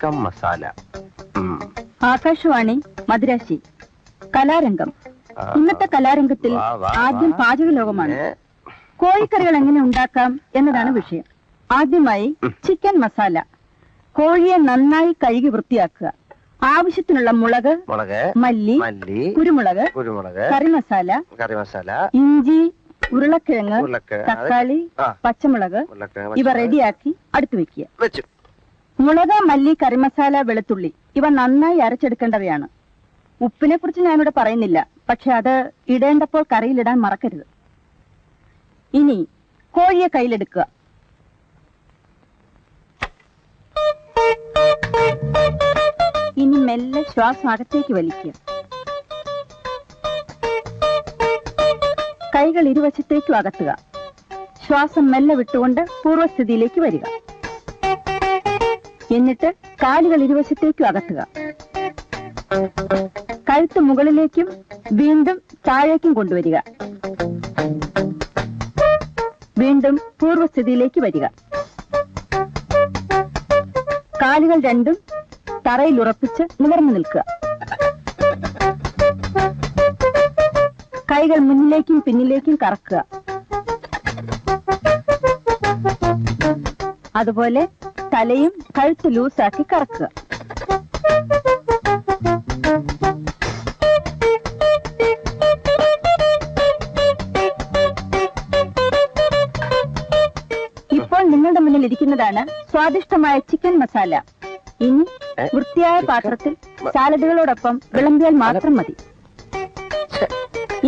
Chicken masala. Akashvani Madirasi. കലാരംഗം. ഇന്നത്തെ കലാരംഗത്തിൽ ആദ്യം പാചക ലോകമാണ്. കോഴിക്കറികൾ എങ്ങനെ ഉണ്ടാക്കാം എന്നതാണ് വിഷയം. ആദ്യമായി ചിക്കൻ മസാല. കോഴിയെ നന്നായി കഴുകി വൃത്തിയാക്കുക. ആവശ്യത്തിനുള്ള മുളക്, മല്ലി, കുരുമുളക്, കറിമസാല, ഇഞ്ചി, ഉരുളക്കിഴങ്ങ്, തക്കാളി, പച്ചമുളക് ഇവ റെഡിയാക്കി അടുത്തു വെക്കുക. മുളക്, മല്ലി, കറിമസാല, വെളുത്തുള്ളി ഇവ നന്നായി അരച്ചെടുക്കേണ്ടവയാണ്. ഉപ്പിനെ കുറിച്ച് ഞാനിവിടെ പറയുന്നില്ല, പക്ഷെ അത് ഇടേണ്ടപ്പോൾ കറിയിലിടാൻ മറക്കരുത്. ഇനി കോഴിയെ കയ്യിലെടുക്കുക. ഇനി മെല്ലെ ശ്വാസം അകത്തേക്ക് വലിക്കുക. കൈകൾ ഇരുവശത്തേക്കും അകത്തുക. ശ്വാസം മെല്ലെ വിട്ടുകൊണ്ട് പൂർവ്വസ്ഥിതിയിലേക്ക് വരിക. എന്നിട്ട് കാലുകൾ ഇരുവശത്തേക്കും അകത്തുക. കഴുത്ത് മുകളിലേക്കും വീണ്ടും താഴേക്കും കൊണ്ടുവരിക. വീണ്ടും പൂർവ്വസ്ഥിതിയിലേക്ക് വരിക. കാലുകൾ രണ്ടും തറയിൽ ഉറപ്പിച്ച് നിവർന്നു നിൽക്കുക. കൈകൾ മുന്നിലേക്കും പിന്നിലേക്കും കറക്കുക. അതുപോലെ തലയും കഴുത്ത് ലൂസാക്കി കറക്കുക. ഇപ്പോൾ നിങ്ങളുടെ മുന്നിൽ ഇരിക്കുന്നതാണ് സ്വാദിഷ്ടമായ ചിക്കൻ മസാല. ഇനി വൃത്തിയായ പാത്രത്തിൽ സാലഡുകളോടൊപ്പം വിളമ്പിയാൽ മാത്രം മതി.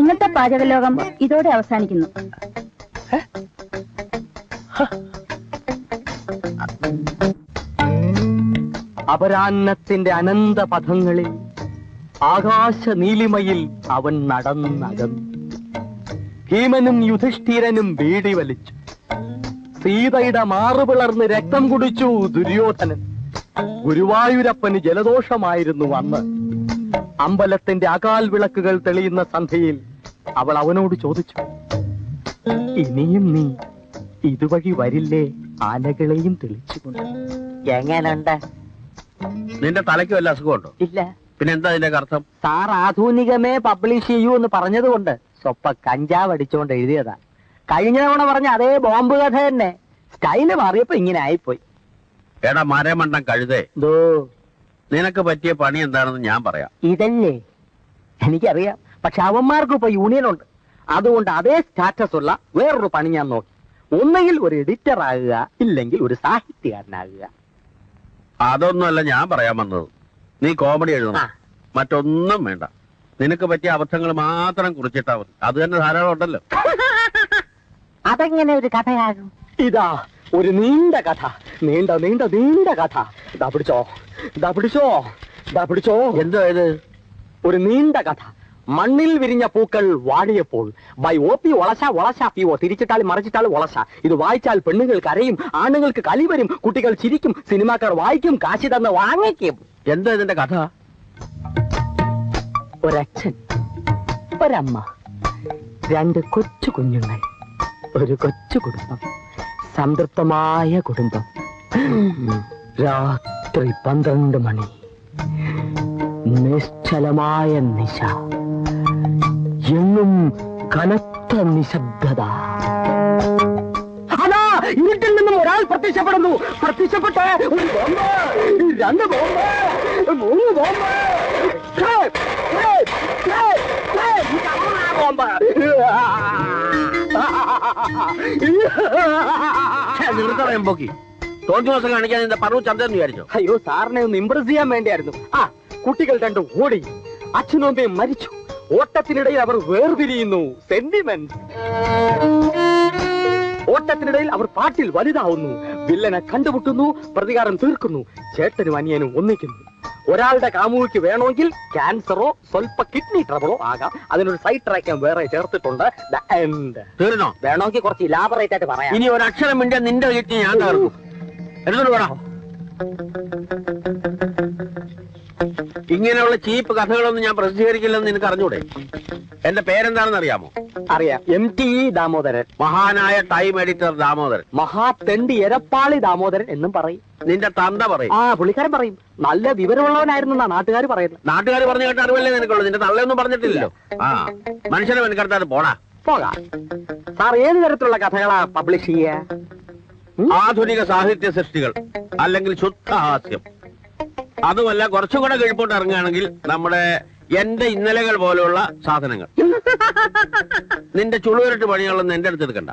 ഇന്നത്തെ പാചകലോകം ഇതോടെ അവസാനിക്കുന്നു. അപരാന്നത്തിന്റെ അനന്ത പഥങ്ങളിൽ ആകാശ നീലിമയിൽ അവൻ നടന്നകന്നു. ഭീമനും യുധിഷ്ഠിരനും ബീഡി വലിച്ചു. സീതയുടെ മാറുപിളർന്ന് രക്തം കുടിച്ചു ദുര്യോധനൻ. ഗുരുവായൂരപ്പന് ജലദോഷമായിരുന്നു അന്ന്. അമ്പലത്തിന്റെ അകാൽ വിളക്കുകൾ തെളിയുന്ന സന്ധ്യയിൽ അവൾ അവനോട് ചോദിച്ചു, ഇനിയും നീ ഇതുവഴി വരില്ലേ ആനകളെയും തെളിച്ചുകൊണ്ട്? എങ്ങനുണ്ട്? നിന്റെ തലയ്ക്ക് വല്ല അസുഖമുണ്ടോ? ഇല്ല. പിന്നെന്താ അതിന്റെ അർത്ഥം? സാർ ആധുനികമേ പബ്ലിഷ് ചെയ്യൂ എന്ന് പറഞ്ഞതുകൊണ്ട് സ്വപ്പ കഞ്ചാവ് അടിച്ചുകൊണ്ട് എഴുതിയതാ. കഴിഞ്ഞ തവണ പറഞ്ഞ അതേ ബോംബ് കഥ തന്നെ, സ്റ്റൈല് മാറിയപ്പോ ഇങ്ങനെ ആയിപ്പോയി. എടാ മരമണ്ടം കഴുതേ, നിനക്ക് പറ്റിയ പണി എന്താണെന്ന് ഞാൻ പറയാം. ഇതല്ലേ എനിക്കറിയാം, പക്ഷെ അവന്മാർക്ക് ഇപ്പൊ യൂണിയൻ ഉണ്ട്. അതുകൊണ്ട് അതേ സ്റ്റാറ്റസ് ഉള്ള വേറൊരു പണി ഞാൻ നോക്കി. ഒന്നുകിൽ ഒരു എഡിറ്റർ ആകുക, ഇല്ലെങ്കിൽ ഒരു സാഹിത്യകാരനാകുക. അതൊന്നുമല്ല ഞാൻ പറയാൻ വന്നത്. നീ കോമഡി എഴുതണം, മറ്റൊന്നും വേണ്ട. നിനക്ക് പറ്റിയ അബദ്ധങ്ങൾ മാത്രം കുറിച്ചിട്ടാ മതി. അത് തന്നെ ധാരാളം ഉണ്ടല്ലോ. അതെങ്ങനെ ഒരു കഥയാകും? ഇതാ ഒരു നീണ്ട കഥ, നീണ്ട നീണ്ട നീണ്ട കഥ. ഇതാ പിടിച്ചോ, ഇതാ പിടിച്ചോ, ഇതാ പിടിച്ചോ. എന്തോ ഇത്? ഒരു നീണ്ട കഥ. മണ്ണിൽ വിരിഞ്ഞ പൂക്കൾ വാടിയപ്പോൾ by O P Olassa Olassa P O. തിരിച്ചിട്ടാൽ മറിച്ചിട്ടാൽ ഒളശ. ഇത് വായിച്ചാൽ പെണ്ണുങ്ങൾ കരയും, ആണുങ്ങൾക്ക് കലി വരും, കുട്ടികൾ ചിരിക്കും, സിനിമാക്കാർ വായിക്കും, കാശി തന്ന് വാങ്ങിക്കും. എന്താ ഇതിന്റെ കഥ? ഒരച്ഛൻ, ഒരമ്മ, രണ്ട് കൊച്ചു കുഞ്ഞുങ്ങൾ, ഒരു കൊച്ചു കുടുംബം, സംതൃപ്തമായ കുടുംബം. രാത്രി 12 മണി, നിശ്ചലമായ നിശ, എങ്ങും കനത്ത നിശബ്ദത. അതാ ഇരുട്ടിൽ നിന്നും ഒരാൾ പ്രത്യക്ഷപ്പെടുന്നു. പ്രത്യക്ഷപ്പെട്ട് ഒരു ബോംബ്, 2 ബോംബ്, 3 ബോംബ്, നിർത്തറയുമ്പോക്കി തോന്നി ദിവസം കാണിക്കാൻ നിന്റെ പറഞ്ഞു ചന്തെന്ന് വിചാരിച്ചോ? അയ്യോ, സാറിനെ ഒന്ന് ഇംപ്രസ് ചെയ്യാൻ വേണ്ടിയായിരുന്നു. കുട്ടികൾ 2 ഓടി, അച്ഛനും അമ്മയും മരിച്ചു. ഓട്ടത്തിനിടയിൽ അവർ വേർപിരിയുന്നു. സെന്റിമെന്റ്. ഓട്ടത്തിനിടയിൽ അവർ പാട്ടിൽ വലുതാവുന്നു. വില്ലനെ കണ്ടുമുട്ടുന്നു, പ്രതികാരം തീർക്കുന്നു. ചേട്ടനും അനിയനും ഒന്നിക്കുന്നു. ഒരാളുടെ കാമുകിക്ക് വേണമെങ്കിൽ ക്യാൻസറോ സ്വൽപ്പ കിഡ്നി ട്രബിളോ ആകാം. അതിനൊരു സൈഡ് ട്രാക്ക് വേറെ ചേർത്തിട്ടുണ്ട്. തീർന്നോ? വേണമെങ്കിൽ കുറച്ച് ഇലാബറേറ്റ് ആയിട്ട് പറയാം. ഇനി ഒരു അക്ഷരം മിണ്ടിയാൽ നിന്റെ കിഡ്നി ഞാൻ തകർക്കും. എടുത്തോണ്ട് വേണം. ഇങ്ങനെയുള്ള ചീപ്പ് കഥകളൊന്നും ഞാൻ പ്രസിദ്ധീകരിക്കില്ലെന്ന് നിനക്ക് അറിഞ്ഞൂടെ? എന്റെ പേരെന്താണെന്ന് അറിയാമോ? അറിയാം, MT ദാമോദരൻ. മഹാനായ ടൈം എഡിറ്റർ ദാമോദരൻ. മഹാതെണ്ടി എരപ്പാളി ദാമോദരൻ എന്നും പറയും. നിന്റെ തന്ത പറയും. പുള്ളിക്കാരൻ പറയും. നല്ല വിവരമുള്ളവനായിരുന്നാ നാട്ടുകാർ പറയുന്നത്. നാട്ടുകാർ പറഞ്ഞു കേട്ട അറിവല്ലേ നിനക്കുള്ളൂ. നിന്റെ തള്ളയൊന്നും പറഞ്ഞിട്ടില്ലല്ലോ. മനുഷ്യനെ മെനക്കെടുത്താതെ പോടാ. പോകാം. സാർ ഏത് തരത്തിലുള്ള കഥകളാ പബ്ലിഷ് ചെയ്യാ? ആധുനിക സാഹിത്യ സൃഷ്ടികൾ, അല്ലെങ്കിൽ ശുദ്ധഹാസ്യം. അതുമല്ല കുറച്ചും കൂടെ കീഴ്പോട്ട് ഇറങ്ങുകയാണെങ്കിൽ നമ്മുടെ എന്റെ ഇന്നലകൾ പോലെയുള്ള സാധനങ്ങൾ. നിന്റെ ചുളുവരട്ട് പണികളൊന്നും എന്റെ അടുത്ത് എടുക്കണ്ട.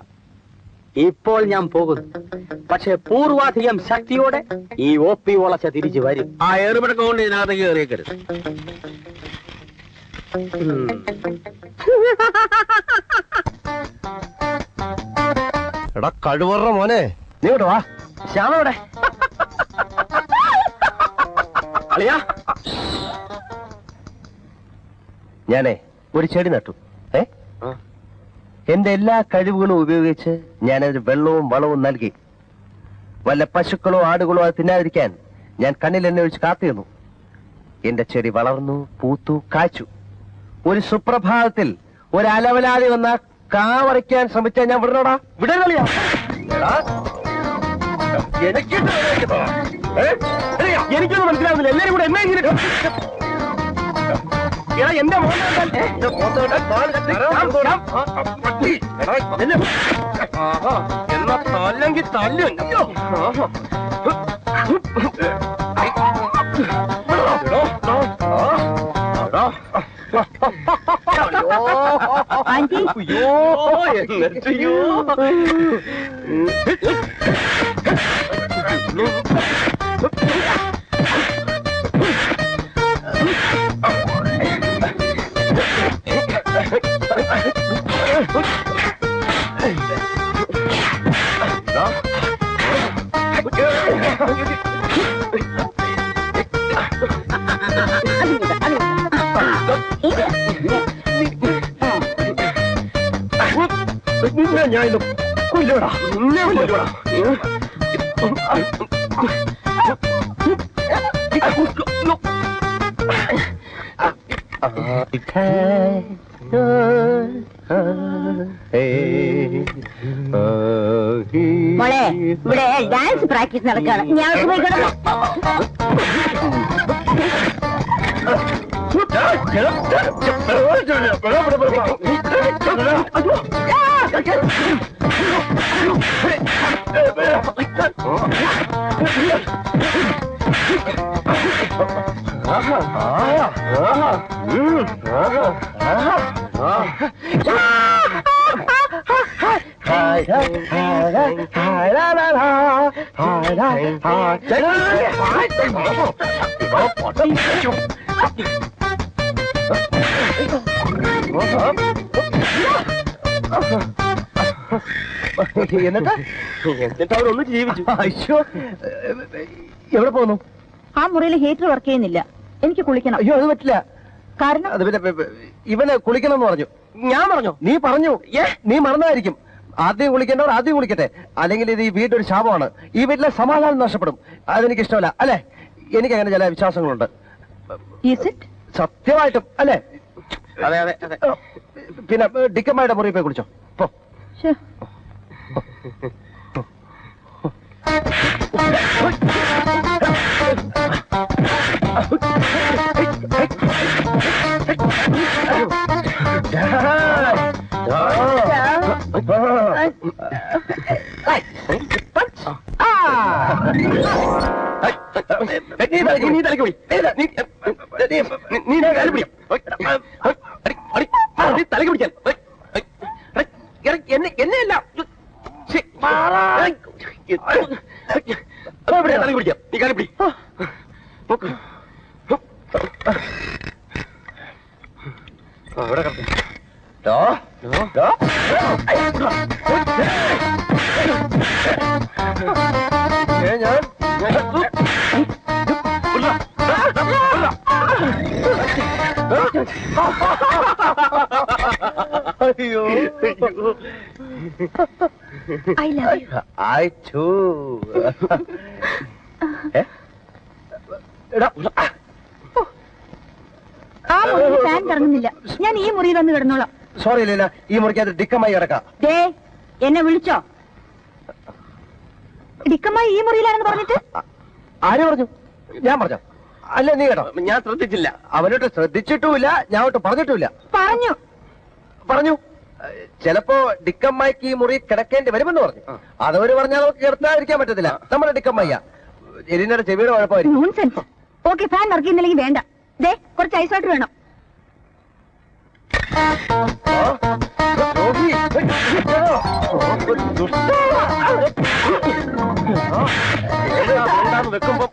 ഇപ്പോൾ ഞാൻ പോകുന്നു, പക്ഷെ പൂർവാധികം ശക്തിയോടെ ഈ OP വളച്ച തിരിച്ചു വരും. ആ ഏറുപടക്കം കൊണ്ട് ഇതിനകത്തേക്ക് കയറിയേക്കരുത്. എടാ കഴിവറ മോനെ, നീ ഇവിടെ വാ. ശ്യാമവിടെ അളിയാ, ഞാനേ ഒരു ചെടി നട്ടു. എന്റെ എല്ലാ കഴിവുകളും ഉപയോഗിച്ച് ഞാനതിന് വെള്ളവും വളവും നൽകി. വല്ല പശുക്കളോ ആടുകളോ അത് തിന്നാതിരിക്കാൻ ഞാൻ കണ്ണിൽ എന്നെ ഒഴിച്ച് കാത്തിരുന്നു. എന്റെ ചെടി വളർന്നു, പൂത്തു, കാച്ചു. ഒരു സുപ്രഭാതത്തിൽ ഒരു അലവലാതി വന്ന കാവറിക്കാൻ ശ്രമിച്ചാൽ ഞാൻ വിടണോടാ? വിടലിയാ? എനിക്കൊന്നും മനസ്സിലാവുന്നില്ല. എല്ലാരും കൂടെ എന്നെ ഇങ്ങനെ എന്റെ എന്നാ തല്ലെങ്കിൽ തല്ലും. ആന്റി, ഞാൻ കൊല്ലൂടാ, കൊല്ലൂടാ. മോളെ, ഇവിടെ ഡാൻസ് പ്രാക്ടീസ് നടക്കാണ്. ഞാൻ പോയി കിടന്നു. എന്നിട്ട് അവരൊന്ന് ജീവിച്ചു. അയ്യോ, എവിടെ പോകുന്നു? ആ മുറിയിൽ ഹീറ്റർ വർക്ക് ചെയ്യുന്നില്ല. എനിക്ക് കുളിക്കണം. അയ്യോ, അത് പറ്റില്ല. കാരണം അത് പിന്നെ ഇവന് കുളിക്കണം എന്ന് പറഞ്ഞു. ഞാൻ പറഞ്ഞു, നീ പറഞ്ഞു. നീ മറന്നായിരിക്കും. ആദ്യം കുളിക്കേണ്ടവർ ആദ്യം കുളിക്കട്ടെ, അല്ലെങ്കിൽ ഇത് ഈ വീട്ടൊരു ശാപമാണ്. ഈ വീട്ടിലെ സമാധാനം നഷ്ടപ്പെടും. അതെനിക്ക് ഇഷ്ടമല്ല. അല്ലെ, എനിക്ക് അങ്ങനെ ചില വിശ്വാസങ്ങളുണ്ട്. സത്യമായിട്ടും അല്ലെ? അതെ അതെ അതെ. പിന്നെ ഡിക്കമ്മയുടെ മുറി പോയി കുളിച്ചോ. പോ. നീ തലക്ക് പോയി. നീ കാല് പിടിക്കാം. തലക്ക് പിടിക്കാൻ എന്നെയല്ല, തലക്ക് പിടിക്കാം. നീ കാല് പിടി. അവിടെ അയ്യോ, I too. ആ മുറിയിൽ ഫാൻ കറങ്ങുന്നില്ല. ഞാൻ ഈ മുറിയിൽ വന്ന് കിടന്നോളാം. സോറി ലീല, ഈ മുറിക്കകത്ത് ഡിക്കമായി കിടക്കാം. ദേ, എന്നെ വിളിച്ചോ? ഡിക്കമായി ഈ മുറിയിലാണെന്ന് പറഞ്ഞിട്ട് ആര് പറഞ്ഞു? ഞാൻ പറഞ്ഞോ? അല്ല നീ കേട്ടോ, ഞാൻ ശ്രദ്ധിച്ചില്ല. അവനോട്ട് ശ്രദ്ധിച്ചിട്ടുമില്ല, ഞാൻ ഒട്ട് പറഞ്ഞിട്ടുമില്ല. പറഞ്ഞു ചിലപ്പോ ഡിക്കമ്മയ്ക്ക് ഈ മുറി കിടക്കേണ്ടി വരുമെന്ന് പറഞ്ഞു. അതവര് പറഞ്ഞാൽ നമുക്ക് കിടത്താതിരിക്കാൻ പറ്റത്തില്ല. നമ്മുടെ ഡിക്കമ്മയ്യ എലിനയുടെ ചെവിയുടെ കുഴപ്പമായിരിക്കും. ഓക്കെ, ഫാൻ വർക്കിന്നില്ലെങ്കിൽ വേണ്ട. ദേ, കുറച്ച് ഐസ് വാട്ടർ വേണം. വെക്കുമ്പോ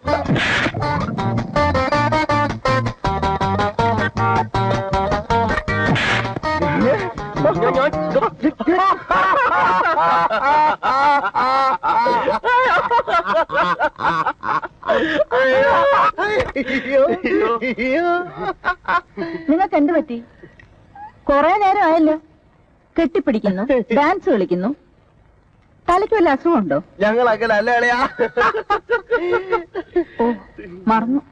നിങ്ങൾക്ക് എന്ത് പറ്റി? കൊറേ നേരം ആയല്ലോ. കെട്ടിപ്പിടിക്കുന്നു, ഡാൻസ് കളിക്കുന്നു. തലയ്ക്ക് വല്ല അസുഖമുണ്ടോ? ഞങ്ങൾ അങ്ങനെ അല്ല അളയാ. ഓ, മറന്നു.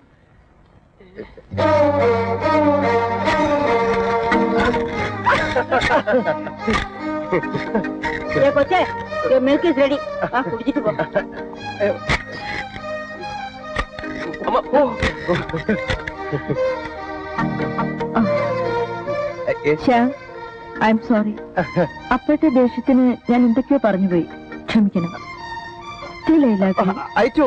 കൊച്ചേ, മിൽക്ക് ഇസ് റെഡി. കുടിച്ചിട്ട് പോ. I am sorry. അപ്പോഴത്തെ ദേഷ്യത്തിന് ഞാൻ എന്തൊക്കെയോ പറഞ്ഞുപോയി. ക്ഷമിക്കണം. അയച്ചു.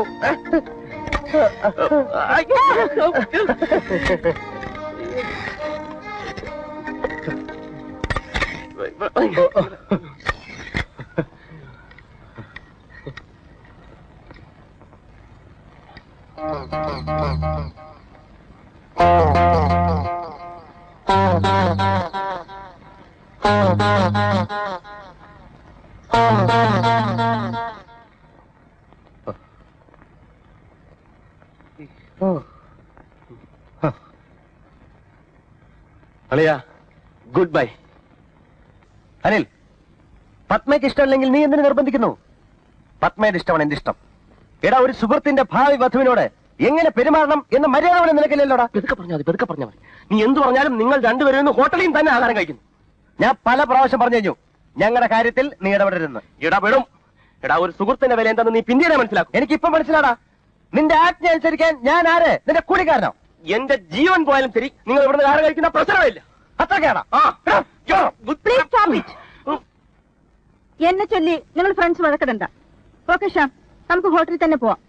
അളിയ, ഗുഡ് ബൈ. അനിൽ, പത്മയ്ക്ക് ഇഷ്ടമല്ലെങ്കിൽ നീ എന്തിനു നിർബന്ധിക്കുന്നു? പത്മയുടെ ഇഷ്ടമാണ് എന്റെ ഇഷ്ടം. എടാ, ഒരു സുഹൃത്തിന്റെ ഭാവി വധുവിനോട് എങ്ങനെ പെരുമാറണം എന്ന മര്യാദ നിനക്കില്ലല്ലോടാ. പെതുക്കെ പറഞ്ഞാൽ മതി. നീ എന്ത് പറഞ്ഞാലും നിങ്ങൾ രണ്ടുപേരും ഹോട്ടലിൽ തന്നെ ആഹാരം കഴിക്കുന്നു. ഞാൻ പല പ്രാവശ്യം പറഞ്ഞു കഴിഞ്ഞു, ഞങ്ങളുടെ കാര്യത്തിൽ നീ ഇടപെടരുന്ന്. ഇടപെടും. എടാ, ഒരു സുഹൃത്തിന്റെ വില എന്താണെന്ന് നീ പിന്നീട് മനസ്സിലാക്കും. എനിക്കിപ്പം മനസ്സിലാടാ. നിന്റെ ആജ്ഞ അനുസരിക്കാൻ ഞാൻ ആര്? നിന്റെ കൂടിക്കാരനോ? എന്റെ ജീവൻ പോയാലും ശരി, നിങ്ങൾ ഇവിടുന്ന് ആഹാരം കഴിക്കുന്ന പ്രശ്നമില്ല. അത്രക്കാണ്. എന്നെ ചൊല്ലി നിങ്ങൾ ഫ്രണ്ട്സ് വഴക്കിടണ്ട. ഓക്കെ ഷാം, നമുക്ക് ഹോട്ടലിൽ തന്നെ പോവാം.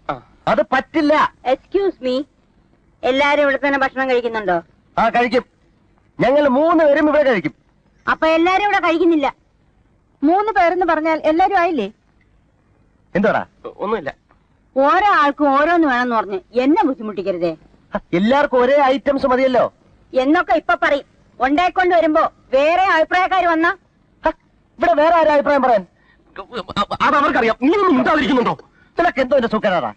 അത് പറ്റില്ല. എക്സ്ക്യൂസ് മീ, എല്ലാരും ഇവിടെ തന്നെ ഭക്ഷണം കഴിക്കുന്നുണ്ടോ? ആ, കഴിക്കും. ഞങ്ങൾ 3 പേരും ഇവിടെ കഴിക്കും. അപ്പൊ എല്ലാരും ഇവിടെ കഴിക്കുന്നില്ല. 3 പേരെന്ന് പറഞ്ഞാൽ എല്ലാരും ആയില്ലേ? എന്തോടാ? ഒന്നുമില്ല. ഓരോ ആൾക്കും ഓരോന്ന് വേണമെന്ന് പറഞ്ഞ് എന്നെ ബുദ്ധിമുട്ടിക്കരുതേ. എല്ലാവർക്കും ഒരേ ഐറ്റംസ് മതിയല്ലോ എന്നൊക്കെ ഇപ്പൊ പറയും. ഉണ്ടായിക്കൊണ്ട് വരുമ്പോ വേറെ അഭിപ്രായക്കാര് വന്നാ ഇവിടെ വേറെ ആരും അഭിപ്രായം പറയാൻ? അത് അവർക്കറിയാം. നീ ഒന്നും മിണ്ടാതിരിക്കുന്നുണ്ടോ? നിനക്ക് എന്തോ എന്റെ സുഖനാടാ.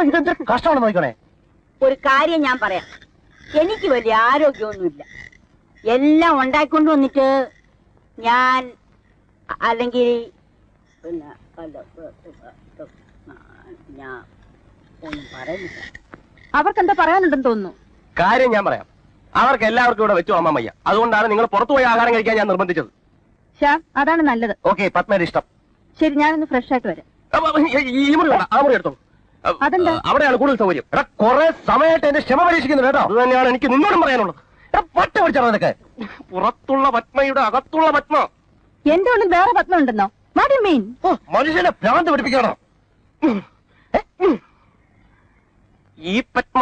ഇതെന്തൊരു കഷ്ടമാണ് നോക്കണേ. ഒരു കാര്യം ഞാൻ പറയാം, എനിക്ക് വലിയ ആരോഗ്യമൊന്നുമില്ല. എല്ലാം ഉണ്ടായിക്കൊണ്ട് വന്നിട്ട് ഞാൻ അല്ലെങ്കിൽ പിന്നെ ഞാൻ ഒന്നും പറയുന്നില്ല. അവർക്കെന്താ പറയാനുണ്ടെന്ന് തോന്നുന്നു. കാര്യം ഞാൻ പറയാം. അവർക്ക് എല്ലാവർക്കും ഇവിടെ വെച്ചു അമ്മ വയ്യ. അതുകൊണ്ടാണ് നിങ്ങൾ പുറത്തു പോയി ആഹാരം കഴിക്കാൻ ഞാൻ നിർബന്ധിച്ചത്. ശ്യാം, അതാണ് നല്ലത്. ഓക്കെ, പത്മയുടെ ഇഷ്ടം. ശരി, ഞാനൊന്ന് ഫ്രഷ് ആയിട്ട് വരാം. ഈ മുറി വേണ്ട, ആ മുറി എടുത്തോ. അതെന്താ? അവിടെയാണ് കൂടുതൽ സൗകര്യം. എടാ, കുറെ സമയമായിട്ട് എന്റെ ക്ഷമ പരീക്ഷിക്കുന്നു കേട്ടോ. അത് തന്നെയാണ് എനിക്ക് നിന്നോടും പറയാനുള്ളത്. പട്ട പിടിച്ചാണോ നിനക്ക്? പുറത്തുള്ള പത്മയുടെ അകത്തുള്ള പത്മ. എന്റെ ഉള്ളിൽ വേറെ പത്മ ഉണ്ടെന്നോ? What you mean? മനുഷ്യനെ ഭ്രാന്ത് പിടിപ്പിക്കണോ? ഈ പത്മ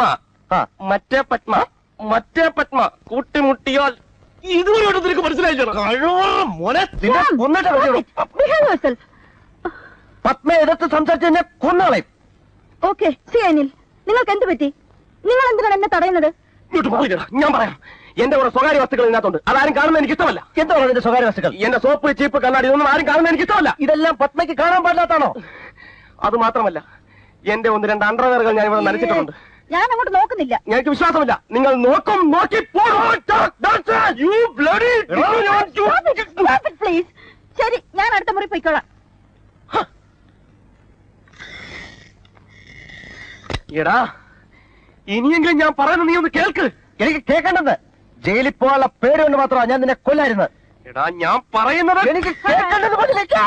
മറ്റേ പത്മ കൂട്ടിമുട്ടിയാൽ ഇതുവരെ നിനക്ക് മനസ്സിലായില്ലോ. പത്മ എതിർത്ത് സംസാരിച്ച് എന്നെ കൊന്നുകളയും. ഓക്കെ, സി അനിൽ, നിങ്ങൾക്ക് എന്ത് പറ്റി? നിങ്ങൾ എന്തിനാണ് എന്നെ തടയുന്നത്? ഞാൻ പറയാം. എന്റെ കുറെ സ്വകാര്യ വസ്തുക്കൾ ഇതിനകത്തുണ്ട്. അതാരും കാണുന്നത് എനിക്ക് ഇഷ്ടമല്ല. എന്താണ് നിന്റെ സ്വകാര്യ വസ്തുക്കൾ? എന്റെ സോപ്പ്, ചീപ്പ്, കണ്ണാടി ഇതൊന്നും ആരും കാണുന്നത് എനിക്ക് ഇഷ്ടമല്ല. ഇതെല്ലാം പത്മയ്ക്ക് കാണാൻ പാടില്ലാത്താണോ? അത് മാത്രമല്ല, എന്റെ 1-2 അണ്ടർവെയറുകൾ ഞാൻ ഇവിടെ നനച്ചിട്ടുണ്ട്. ഞാൻ അങ്ങോട്ട് നോക്കുന്നില്ല. എനിക്ക് വിശ്വാസമില്ല. നിങ്ങൾ നോക്കി പ്ലീസ്. ശരി, ഞാൻ അടുത്ത മുറി പോയിക്കോളാം. എടാ, ഇനിയെങ്കിലും ഞാൻ പറയുന്നത് നീ ഒന്ന് കേൾക്ക്. എനിക്ക് കേൾക്കേണ്ടത് ജയിലിൽ പോകാനുള്ള പേര് കൊണ്ട് മാത്രമാണ് ഞാൻ നിന്നെ കൊല്ലായിരുന്നത്. എടാ ഞാൻ പറയുന്നത് എനിക്ക് കേൾക്കേണ്ടത് പറഞ്ഞില്ല.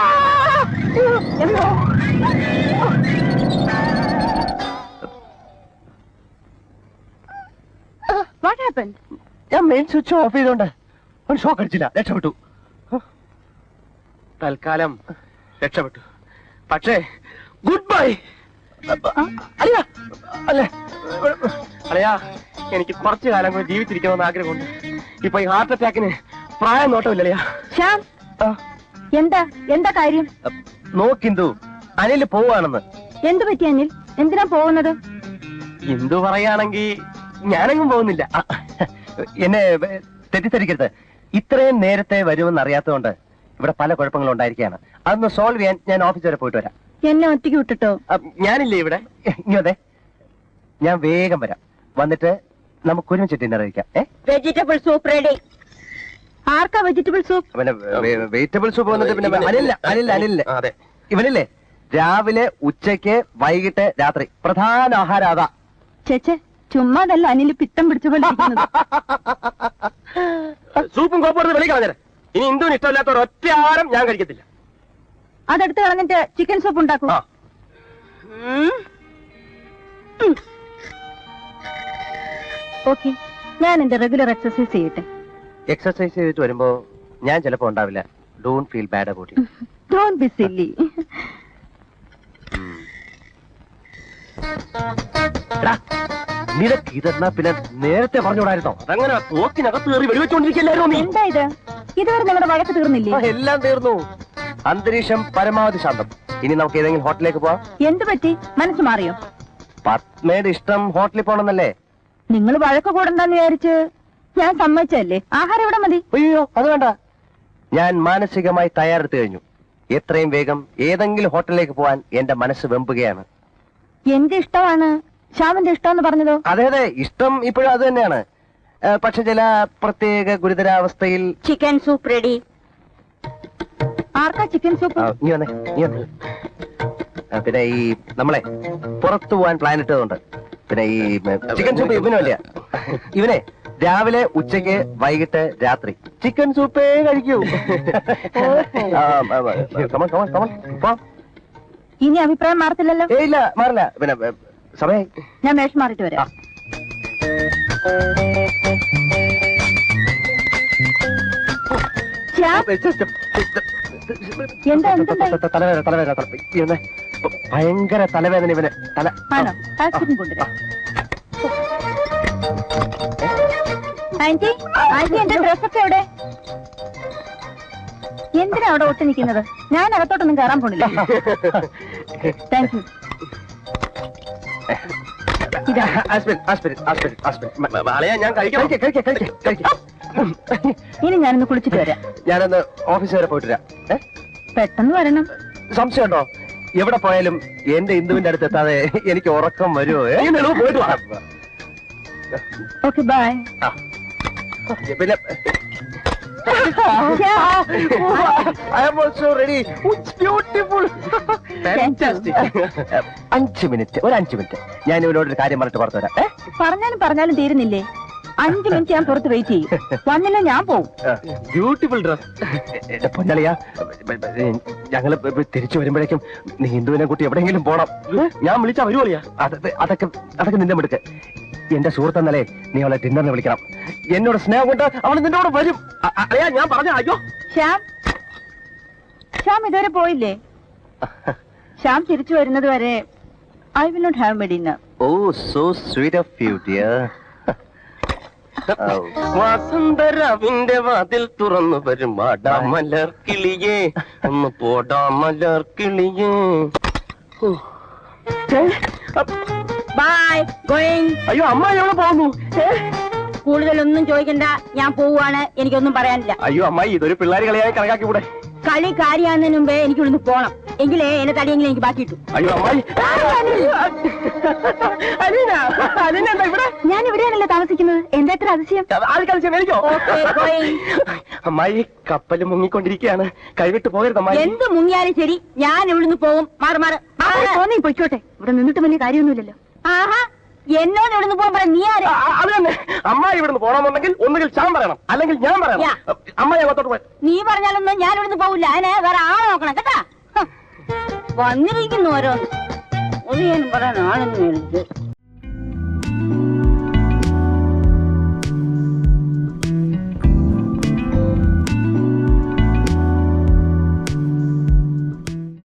What happened? ഞാൻ മെയിൻ സ്വിച്ച് ഓഫ് ചെയ്തോണ്ട് ഒരു ഷോക്ക് അടിച്ചില്ല, രക്ഷപ്പെട്ടു. തൽക്കാലം രക്ഷപ്പെട്ടു. പക്ഷേ ഗുഡ് ബൈ. അല്ല അല്ലേ അളയാ, എനിക്ക് കുറച്ചു കാലം കൂടി ജീവിച്ചിരിക്കണമെന്ന് ആഗ്രഹമുണ്ട്. ഇപ്പൊ ഈ ഹാർട്ട് അറ്റാക്കിന് പ്രായം നോട്ടമില്ലല്ലയാ. ശ്യാം, എന്താ കാര്യം? നോക്കിന്തു അനിൽ പോവാണെന്ന്. എന്തു പറ്റി അനിൽ? എന്തിനാ പോകുന്നത്? എന്തു പറയാണെങ്കി ഞാനെങ്ങും പോകുന്നില്ല. എന്നെ തെറ്റിദ്ധരിക്കരുത്. ഇത്രയും നേരത്തെ വരുമെന്ന് അറിയാത്തതുകൊണ്ട് ഇവിടെ പല കുഴപ്പങ്ങളും ഉണ്ടായിരിക്കുകയാണ്. അതൊന്ന് സോൾവ് ചെയ്യാൻ ഞാൻ ഓഫീസ് വരെ പോയിട്ട് വരാം. എന്നെ ഒറ്റയ്ക്ക് വിട്ടിട്ടോ? ഞാനില്ലേ ഇവിടെ. ഇങ്ങോട്ടെ, ഞാൻ വേഗം വരാം. വന്നിട്ട് നമുക്ക് ഒരുമിച്ച് ഡിന്നർ കഴിക്കാം. Vegetable soup ready. ആർക്കാ വെജിറ്റബിൾ സൂപ്പ്? പിന്നെ വെജിറ്റബിൾ സൂപ്പ് വന്നിട്ട് പിന്നെ അനിലില്ല. അതെ, ഇവനില്ലേ രാവിലെ ഉച്ചയ്ക്ക് വൈകിട്ട് രാത്രി പ്രധാന ആഹാരം അതാ. ചേച്ചേ, ചുമ്മാതല്ല അനിൽ പിത്തം പിടിച്ചുകൊണ്ടിരിക്കുന്നത്. സൂപ്പും കോപ്പും വെളി കളഞ്ഞേരെ. ഇനി ഇന്ദുവിന് ഇഷ്ടമില്ലാത്ത ഒരൊറ്റ ആഹാരം ഞാൻ കഴിക്കത്തില്ല. അതെടുത്ത് കളഞ്ഞിട്ട് ചിക്കൻ സൂപ്പ് ഉണ്ടാക്കും. ഓക്കെ, ഞാൻ എന്റെ റെഗുലർ എക്സസൈസ് ചെയ്യട്ടെ. എക്സസൈസ് ചെയ്തിട്ട് വരുമ്പോ ഞാൻ ചിലപ്പോ ഉണ്ടാവില്ല. Don't feel bad about it. Don't be silly. നിനക്ക് ഇതെന്നാ പിന്നെ നേരത്തെ പറഞ്ഞുകൂടായിരുന്നോ? അതങ്ങനെ തോക്കിനകത്ത് കയറി വെടിവെച്ചോണ്ടിരിക്കല്ലായിരുന്നു നീ. എന്താ ഇത്? ഇതുവരെ നിങ്ങളുടെ വഴക്ക് തീർന്നില്ലേ? എല്ലാം തീർന്നു. അന്തരീക്ഷം പരമാവധി ശാന്തം. ഇനി നമുക്ക് ഏതെങ്കിലും ഹോട്ടലിലേക്ക് പോവാം. എന്തു പറ്റി? മനസ്സ് മാറിയോ? പത്മയുടെ ഇഷ്ടം ഹോട്ടലിൽ പോണെന്നല്ലേ? നിങ്ങൾ വഴക്ക് കൂടണ്ടെന്ന് വിചാരിച്ച് ഞാൻ സമ്മതിച്ചല്ലേ. ആഹാരം ഇവിടെ മതി. അയ്യോ, അത് വേണ്ട. ഞാൻ മാനസികമായി തയ്യാറെടുത്തു കഴിഞ്ഞു. എത്രയും വേഗം ഏതെങ്കിലും ഹോട്ടലിലേക്ക് പോവാൻ എന്റെ മനസ്സ് വെമ്പുകയാണ്. എന്റെ ഇഷ്ടമാണ്. ശ്യാമിന്റെ ഇഷ്ടമെന്ന് പറഞ്ഞതോ? അതെ അതെ, ഇഷ്ടം ഇപ്പോഴും അത് തന്നെയാണ്. പക്ഷെ ചില പ്രത്യേക ഗുരുതരാവസ്ഥയിൽ. Chicken soup ready. ആർക്കാ ചിക്കൻ സൂപ്പ്? നീ വന്നേ. പിന്നെ ഈ നമ്മളെ പുറത്തു പോവാൻ പ്ലാൻ ഇട്ടതുകൊണ്ട് പിന്നെ ഈ ചിക്കൻ സൂപ്പ് ഇവനുമല്ല. ഇവനെ രാവിലെ ഉച്ചയ്ക്ക് വൈകിട്ട് രാത്രി ചിക്കൻ സൂപ്പേ കഴിക്കൂ. ഇനി അഭിപ്രായം മാറത്തില്ലല്ലോ? ഇല്ല, മാറില്ല. പിന്നെ സമയം ഞാൻ മേഷം മാറിയിട്ട് വരാം. തലവേദന ഭയങ്കര തലവേദന ഇവന്. ആണോ? ആശുപത്രി കൊണ്ടുവരാം. ആന്റി, എന്റെ ഡ്രസ്സൊക്കെ എവിടെ? എന്തിനാ അവിടെ ഒട്ടി നിൽക്കുന്നത്? ഞാൻ അകത്തോട്ടൊന്നും കയറാൻ പോണില്ല. Thank you. ഞാൻ കഴിക്കാം. ഇനി ഞാനൊന്ന് കുളിച്ചിട്ട് വരാം. ഞാനൊന്ന് ഓഫീസ് വരെ പോയിട്ട് വരാം. പെട്ടെന്ന് വരണം. സംശയമുണ്ടോ? എവിടെ പോയാലും എന്റെ ഇന്ദുവിന്റെ അടുത്ത് എത്താതെ എനിക്ക് ഉറക്കം വരുമോ? പോയിട്ട് വാ. Okay, bye. പിന്നെ I am also ready. It's beautiful. Fantastic. 5 minute, ഒരു 5 മിനിറ്റ്. ഞാൻ ഇവരോട് ഒരു കാര്യം പറഞ്ഞിട്ട് പുറത്തു വരാം. പറഞ്ഞാലും തീരുന്നില്ലേ? 5 മിനിറ്റ് ഞാൻ പുറത്ത് വെയിറ്റ് ചെയ്യും. വന്നില്ല ഞാൻ പോവും. Beautiful dress. പൊന്നളിയാ, ഞങ്ങള് തിരിച്ചു വരുമ്പോഴേക്കും നീ ഹിന്ദുവിനെ കൂട്ടി എവിടെയെങ്കിലും പോണം. ഞാൻ വിളിച്ചാ വരുവോളിയാ? അതൊക്കെ നിന്റെ മിടുക്ക്. എന്റെ സുഹൃത്തെന്നല്ലേ നീ അവളെ ഡിന്നറിന് വിളിക്കണം. എന്നോട് സ്നേഹം കൊണ്ട് അവൾ നിന്റെ കൂടെ വരും. ഞാൻ പറഞ്ഞ അയ്യോ. ശ്യാം ഇതുവരെ പോയില്ലേ? ശ്യാം തിരിച്ചു വരുന്നത് വരെ I will not have my dinner. Oh, so sweet of you dear. വസന്തരാവിന്റെ വാതിൽ തുറന്നു വരും മലർ കിളിയേ, ഒന്ന് പോടാ മലർ കിളിയേ. Bye, going. അയ്യോ, അമ്മ എവിടെ പോകുന്നു? കൂടുതലൊന്നും ചോദിക്കണ്ട, ഞാൻ പോവാണ്. എനിക്കൊന്നും പറയാനില്ല. അയ്യോ അമ്മായി, ഇതൊരു പിള്ളേർ കളിയായി കണക്കാക്കി കൂടെ. കളി കാര്യമാകുന്നതിന് മുമ്പേ എനിക്ക് ഇവിടുന്ന് പോണം. എങ്കിലേ എന്നെ തടിയെങ്കിലും എനിക്ക് ബാക്കി കിട്ടും. അയ്യോ അമ്മായി, ഞാൻ ഇവിടെയാണല്ലോ താമസിക്കുന്നത്. എന്താ എത്ര അതിശയം? അമ്മായി, കപ്പല് മുങ്ങിക്കൊണ്ടിരിക്കുകയാണ്. കൈവിട്ട് പോകരുത് അമ്മായി. എന്ത് മുങ്ങിയാലും ശരി, ഞാൻ ഇവിടുന്ന് പോകും. മാറി തോന്നി പൊയ്ക്കോട്ടെ. ഇവിടെ നിന്നിട്ട് വലിയ കാര്യമൊന്നുമില്ലല്ലോ. ആഹാ, എന്നോട് ഇവിടുന്ന് പോകാൻ പറയാം. നീ ആരാ? അത് തന്നെ. അമ്മായി ഇവിടുന്ന് പോകണമെന്നുണ്ടെങ്കിൽ ഒന്നുകിൽ ഞാൻ പറയണം, അല്ലെങ്കിൽ ഞാൻ പറയണം. അമ്മായി അകത്തോട്ട് പോയി. നീ പറഞ്ഞാലൊന്നും ഞാൻ ഇവിടുന്ന് പോവില്ല. അതിനെ വേറെ ആളെ നോക്കണം കേട്ടാ. വന്നിരിക്കുന്നു ഓരോന്ന്. ഒരു പറയാൻ ആളെന്ന് വിളിച്ചു.